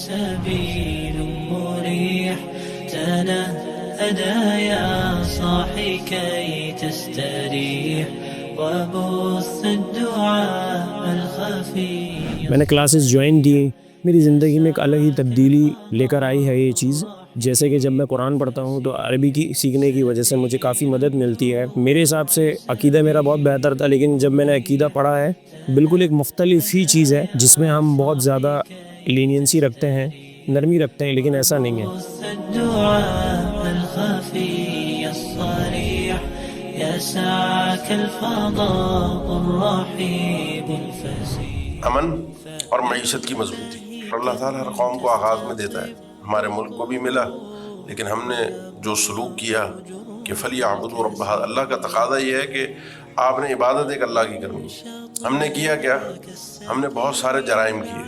سبيل مريح تنهدى يا صاحي كي تستريح وبث الدعاء الخفي. میں نے کلاسز جوائن کی، میری زندگی میں ایک الگ ہی تبدیلی لے کر آئی ہے یہ چیز. جیسے کہ جب میں قرآن پڑھتا ہوں تو عربی کی سیکھنے کی وجہ سے مجھے کافی مدد ملتی ہے. میرے حساب سے عقیدہ میرا بہت بہتر تھا، لیکن جب میں نے عقیدہ پڑھا ہے بالکل ایک مختلف ہی چیز ہے جس میں ہم بہت زیادہ لینینسی رکھتے ہیں، نرمی رکھتے ہیں، لیکن ایسا نہیں ہے. الدعاء الخفي الصريح يسعك الفضاء الرحيب الفسيح. امن اور معیشت کی مضبوطی اللہ تعالیٰ ہر قوم کو آغاز میں دیتا ہے. ہمارے ملک کو بھی ملا، لیکن ہم نے جو سلوک کیا کہ فَلْيَعْبُدُوا رَبَّ هَٰذَا، اللہ کا تقاضا یہ ہے کہ آپ نے عبادت ایک اللہ کی کرنی. ہم نے کیا کیا؟ ہم نے بہت سارے جرائم کیے،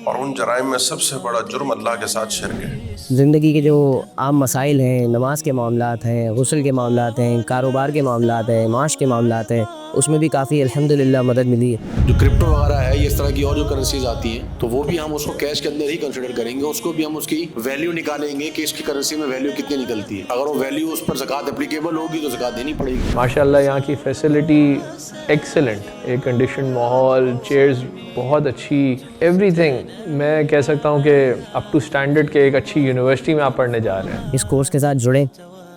اور ان جرائم میں سب سے بڑا جرم اللہ کے ساتھ شرک ہے. زندگی کے جو عام مسائل ہیں، نماز کے معاملات ہیں، غسل کے معاملات ہیں، کاروبار کے معاملات ہیں، معاش کے معاملات ہیں، اس میں بھی کافی الحمدللہ مدد ملی ہے. جو کرپٹو وغیرہ ہے، اس طرح کی اور جو کرنسیز آتی ہیں، تو وہ بھی ہم اس کو کیش کے اندر ہی کنسیڈر کریں گے. اس کو بھی ہم اس کی ویلیو نکالیں گے کہ اس کی کرنسی میں ویلیو کتنی نکلتی ہے. اگر وہ ویلیو اس پر زکوٰۃ اپلیکیبل ہوگی تو زکوٰۃ دینی پڑے گی. ماشاءاللہ یہاں کی فیسلٹی ایکسلنٹ، ایئر کنڈیشن ماحول، چیئرز بہت اچھی، ایوری تھنگ. میں کہہ سکتا ہوں کہ اپ ٹو اسٹینڈرڈ کے ایک اچھی یونیورسٹی میں آپ پڑھنے جا رہے ہیں. اس کورس کے ساتھ جڑیں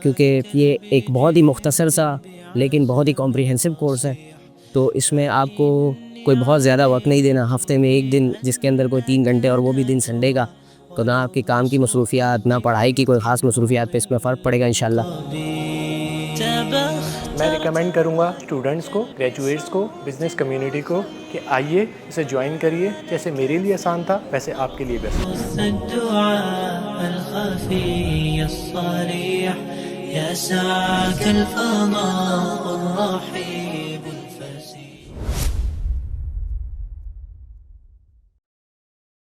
کیونکہ یہ ایک بہت ہی مختصر سا لیکن بہت ہی کمپریہنسو کورس ہے. تو اس میں آپ کو کوئی بہت زیادہ وقت نہیں دینا، ہفتے میں ایک دن جس کے اندر کوئی 3 گھنٹے، اور وہ بھی دن سنڈے کا. تو نہ آپ کی کام کی مصروفیات، نہ پڑھائی کی کوئی خاص مصروفیات پہ اس میں فرق پڑے گا انشاءاللہ. میں ریکمینڈ کروں گا اسٹوڈنٹس کو، گریجویٹس کو، بزنس کمیونٹی کو کہ آئیے اسے جوائن کریے. جیسے میرے لیے آسان تھا ویسے آپ کے لیے بھی آسان. الدعاء الخفي الصريح يسعك الفضاء الرحيب.